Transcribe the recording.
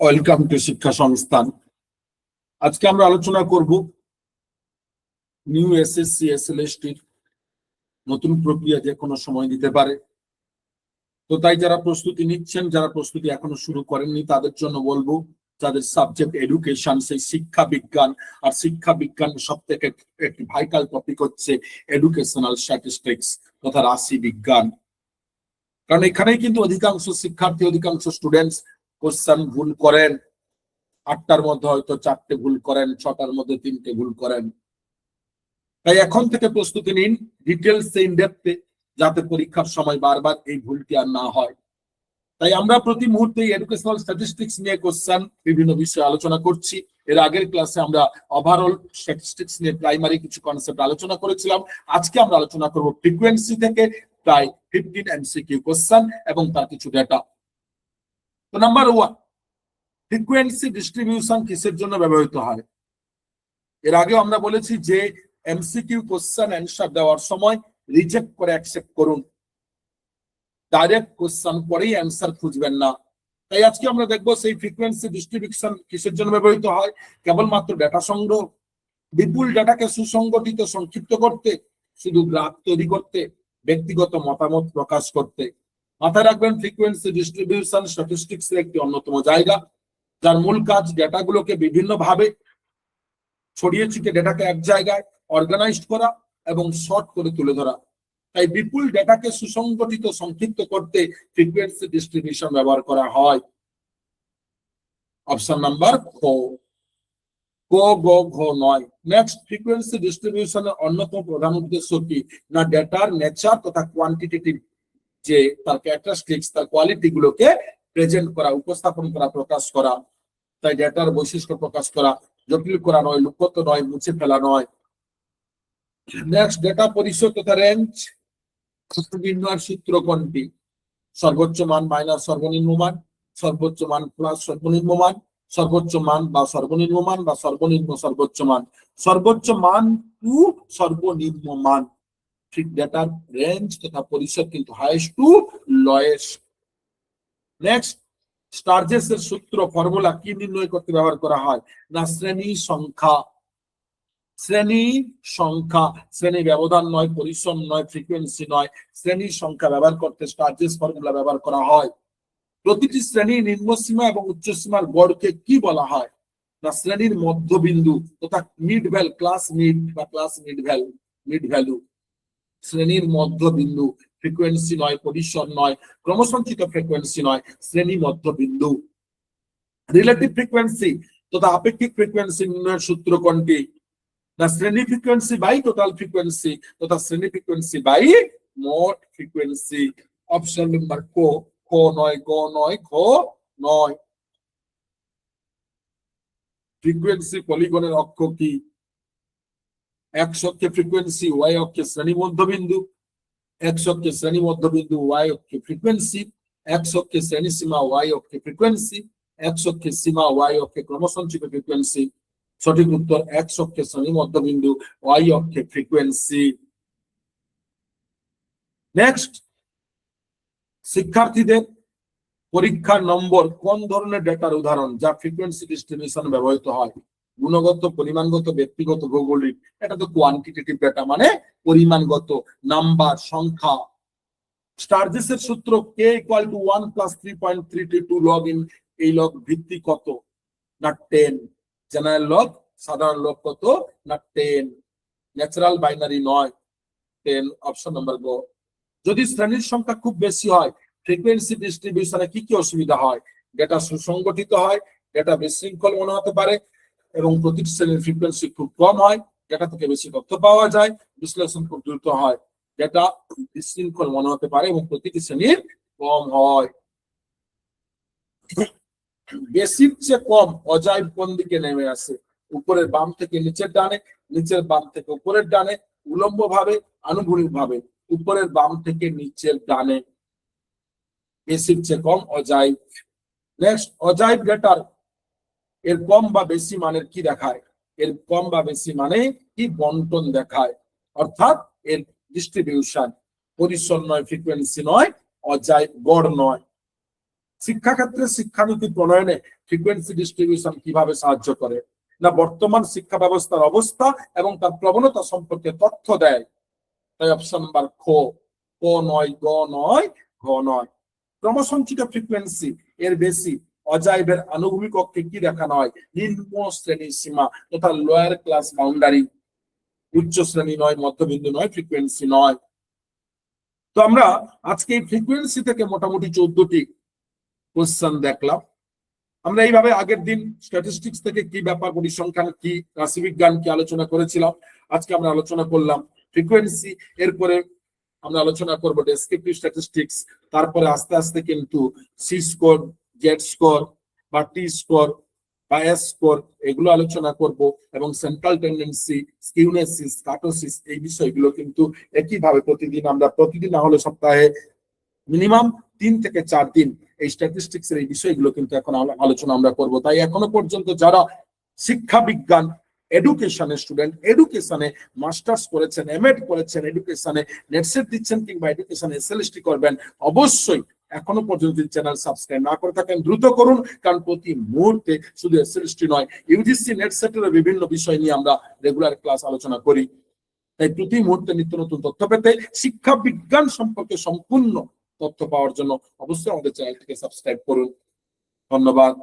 Welcome to শিক্ষা সংস্থান। আজকে আমরা আলোচনা করব নিউ এসএসসি এসএলএসটির নতুন প্রক্রিয়া যে কোনো সময় দিতে পারে। তো তাই যারা প্রস্তুতি নিচ্ছেন, যারা প্রস্তুতি এখনো শুরু করেননি, তাদের জন্য বলবো যাদের সাবজেক্ট এডুকেশন, সেই শিক্ষা বিজ্ঞান, আর শিক্ষা বিজ্ঞান সব থেকে একটি ভাইটাল টপিক হচ্ছে এডুকেশনাল স্ট্যাটিস্টিক্স তথা রাশি বিজ্ঞান। কারণ এখানেই কিন্তু অধিকাংশ শিক্ষার্থী, অধিকাংশ স্টুডেন্টস কোশ্চেন ভুল করেন। 8টার মধ্যে হয়তো 4টে ভুল করেন, 6টার মধ্যে 3টে ভুল করেন। তাই এখন থেকে প্রস্তুতি নিন ডিটেলস ইন ডেপথে, যাতে পরীক্ষার সময় বারবার এই ভুলটি আর না হয়। তাই আমরা প্রতি মুহূর্তে এডুকেশনাল স্ট্যাটিস্টিক্স নিয়ে কোশ্চেন বিভিন্ন বিষয়ে আলোচনা করছি। এর আগের ক্লাসে আমরা ওভারঅল স্ট্যাটিস্টিক্স নিয়ে প্রাইমারি কিছু কনসেপ্ট আলোচনা করেছিলাম। আজকে আমরা আলোচনা করব ফ্রিকোয়েন্সি থেকে প্রায় 15 এমসিকিউ কোশ্চেন এবং তার কিছু ডেটা। তো নাম্বার 1, ফ্রিকোয়েন্সি ডিস্ট্রিবিউশন কিসের জন্য ব্যবহৃত হয়? এর আগে আমরা বলেছি যে এমসিকিউ কোশ্চেন অ্যানসার দেওয়ার সময় রিজেক্ট করে অ্যাকসেপ্ট করুন, ডাইরেক্ট কোশ্চেন পরেই অ্যানসার খুঁজবেন না। তাই আজকে আমরা দেখবো সেই ফ্রিকোয়েন্সি ডিস্ট্রিবিউশন কিসের জন্য ব্যবহৃত হয়। কেবলমাত্র ডেটা সংগ্রহ, বিপুল ডেটাকে সুসংগঠিত সংক্ষিপ্ত করতে, শুধু গ্রাফ তৈরি করতে, ব্যক্তিগত মতামত প্রকাশ করতে। মাথায় রাখবেন, ফ্রিকোয়েন্সি ডিস্ট্রিবিউশন স্ট্যাটিস্টিক্স এর একটি অন্যতম জায়গা, যার মূল কাজ ডেটাগুলোকে বিভিন্ন ভাবে ছড়িয়ে ছিটিয়ে ডেটাকে এক জায়গায় অর্গানাইজড করা এবং শর্ট করে তুলে ধরা। তাই বিপুল ডেটাকে সুসংগঠিত সংক্ষিপ্ত করতে ফ্রিকোয়েন্সি ডিস্ট্রিবিউশন ব্যবহার করা হয়। অপশন নাম্বার ঘ নয়। নেক্সট, ফ্রিকোয়েন্সি ডিস্ট্রিবিউশনের অন্যতম প্রধান উদ্দেশ্য কি না ডেটার নেচার তথা কোয়ান্টিটেটিভ যে তার ক্যারেক্টারিস্টিক্স, তার কোয়ালিটি গুলোকে প্রেজেন্ট করা, উপস্থাপন করা, প্রকাশ করা। তাই ডেটার বৈশিষ্ট্য প্রকাশ করা, জটিল করা নয়, লুকোতে নয়, মুছে ফেলা নয়। নেক্সট, ডেটা পরিসর তথা রেঞ্জ নির্ণয়ের সূত্র কোনটি? সর্বোচ্চ মান মাইনাস সর্বনিম্ন মান, সর্বোচ্চ মান প্লাস সর্বনিম্ন মান, সর্বোচ্চ মান বা সর্বনিম্ন মান বা সর্বনিম্ন সর্বোচ্চ মান, সর্বোচ্চ মান টু সর্বনিম্ন মান। ঠিক ডেটার রেঞ্জ তথা পরিসর কিন্তু হাইয়েস্ট টু লোয়েস্ট। নেক্সট, স্টারজেস এর সূত্র ফর্মুলা কি নির্ণয় করতে ব্যবহার করা হয় না শ্রেণী সংখ্যা। শ্রেণী সংখ্যা, শ্রেণী ব্যবধান নয়, পরিসর নয়, ফ্রিকোয়েন্সি নয়, শ্রেণীর সংখ্যা ব্যবহার করতে স্টারজেস ফর্মুলা ব্যবহার করা হয়। প্রতিটি শ্রেণীর নিম্নসীমা এবং উচ্চসীমার গড়কে কি বলা হয় না শ্রেণীর মধ্যবিন্দু তথা মিড ভ্যালু, ক্লাস মিড বা ক্লাস মিড ভ্যালু। শ্রেণীর মধ্যবিন্দু, ফ্রিকোয়েন্সি নয়, পরিসর নয়, ক্রমসঞ্চিত ফ্রিকোয়েন্সি নয়, শ্রেণী মধ্যবিন্দু। রিলেটিভ ফ্রিকোয়েন্সি তথা আপেক্ষিক ফ্রিকোয়েন্সি নির্ণয়ের সূত্র কোনটি না শ্রেণী ফ্রিকোয়েন্সি বাই টোটাল ফ্রিকোয়েন্সি তথা শ্রেণী ফ্রিকোয়েন্সি বাই মোট ফ্রিকোয়েন্সি। অপশন নাম্বার ক নয়, গ নয়, খ নয়। ফ্রিকোয়েন্সি পলিগনের অক্ষ কি? এক্স অক্ষে ফ্রিকোয়েন্সি, ওয়াই অক্ষে শ্রেণী মধ্যবিন্দু। এক্স অক্ষে শ্রেণী মধ্যবিন্দু, ওয়াই অক্ষে ফ্রিকোয়েন্সি। এক্স অক্ষে শ্রেণী সীমা, ওয়াই অক্ষে ফ্রিকোয়েন্সি। এক্স অক্ষে সীমা, ওয়াই অক্ষে ক্রমসঞ্চিত ফ্রিকোয়েন্সি। সঠিক উত্তর এক্স অক্ষে শ্রেণী মধ্যবিন্দু, ওয়াই অক্ষে ফ্রিকোয়েন্সি। নেক্সট, শিক্ষার্থীদের পরীক্ষার নম্বর কোন ধরনের ডেটার উদাহরণ যা ফ্রিকোয়েন্সি ডিস্ট্রিবিউশন ব্যবহৃত হয়? গুণগত, পরিমাণগত, ব্যক্তিগত, ভৌগোলিক। এটা তো কোয়ান্টিটেটিভ ডেটা, মানে পরিমাণগত, নাম্বার, সংখ্যা। স্টারজেস এর সূত্র কে equal to 1 plus 3.322 log n. এই লগ ভিত্তি কত না 10। জেনারেল লগ, সাধারণ লগ কত না 10। ন্যাচারাল বাইনারি নয়, 10। অপশন নাম্বার গ। যদি শ্রেণীর সংখ্যা খুব বেশি হয় ফ্রিকোয়েন্সি ডিস্ট্রিবিউশনে কি কি অসুবিধা হয়? ডেটা সুসংগঠিত হয়, ডেটা বিশৃঙ্খল মনে হতে পারে এবং প্রতিটি শ্রেণীর ফ্রিকোয়েন্সি খুব কম হয়, ডেটা থেকে বেশি তথ্য পাওয়া যায়, বিশ্লেষণ খুব দ্রুত হয়। ডেটা বিশৃঙ্খল মনে হতে পারে এবং প্রতিটি শ্রেণীর কম হয়। বেশির চেয়ে কম অজাইব কোন দিকে নেমে আসে? উপরের বাম থেকে নিচের ডানে, নিচের বাম থেকে উপরের ডানে, উলম্ব ভাবে, আনুভূমিক ভাবে। উপরের বাম থেকে নিচের ডানে। বেশির চেয়ে কম অজাইব। নেক্সট, অজাইব ডেটার এর কম বা বেশি মানের কি দেখায়? এর কম বা বেশি মানে কি বন্টন দেখায়, অর্থাৎ এর ডিস্ট্রিবিউশন। পরিসর নয়, ফ্রিকোয়েন্সি নয়, অজাইব গড় নয়। শিক্ষাক্ষেত্রে শিক্ষানীতি প্রণয়নে ফ্রিকোয়েন্সি ডিস্ট্রিবিউশন কিভাবে সাহায্য করে? না বর্তমান শিক্ষা ব্যবস্থার অবস্থা এবং তার প্রবণতা সম্পর্কে তথ্য দেয়। তাই অপশন নাম্বার খ, ক নয়, গ নয়, ঘ নয়। ক্রমসঞ্চিত ফ্রিকোয়েন্সি এর বেশি অজাইবের আনুভূমিক অক্ষে কি দেখানো হয়? নিম্ন শ্রেণীর সীমা তথা লোয়ার ক্লাস বাউন্ডারি, উচ্চ শ্রেণী নয়, মধ্যবিন্দু নয়, ফ্রিকোয়েন্সি নয়। তো আমরা আজকে এই ফ্রিকোয়েন্সি থেকে মোটামুটি 14টি কোশ্চেন দেখলাম। আমরা এইভাবে আগের দিন স্ট্যাটিস্টিক্স থেকে কি ব্যাপার, পরিসংখ্যান কি, রাশিবিজ্ঞান কি আলোচনা করেছিলাম। আজকে আমরা আলোচনা করলাম ফ্রিকোয়েন্সি, এরপরে আমরা আলোচনা করব ডেসক্রিপটিভ স্ট্যাটিস্টিক্স, তারপরে আস্তে আস্তে কিন্তু সি স্কোর, জেড স্কোর বা টি স্কোর বা এস স্কোর এগুলো আলোচনা করব, এবং সেন্ট্রাল টেন্ডেন্সি, স্কিউনেসিস, কাটোসিস এই বিষয়গুলো কিন্তু একইভাবে প্রতিদিন না হলে সপ্তাহে মিনিমাম 3 থেকে 4 দিন এই স্ট্যাটিস্টিক্স এর এই বিষয়গুলো কিন্তু এখন আলোচনা আমরা করব। তাই এখনো পর্যন্ত যারা শিক্ষা বিজ্ঞান এডুকেশনের স্টুডেন্ট, এডুকেশনে মাস্টার্স করেছেন, এমএড করেছেন, এডুকেশনে নেটসেট দিচ্ছেন কিংবা এডুকেশনে এসএলএসটি করবেন, অবশ্যই এখনো পর্যন্ত চ্যানেল সাবস্ক্রাইব না করে থাকেন দ্রুত করুন, কারণ প্রতি মুহূর্তে শুধু এসএলএসটি নয়, ইউজিসি নেটসেটের বিভিন্ন বিষয় নিয়ে আমরা রেগুলার ক্লাস আলোচনা করি। তাই প্রতি মুহূর্তে নিত্য নতুন তথ্য পেতে, শিক্ষা বিজ্ঞান সম্পর্কে সম্পূর্ণ তথ্য পাওয়ার জন্য অবশ্যই আমাদের চ্যানেলটিকে সাবস্ক্রাইব করুন। ধন্যবাদ।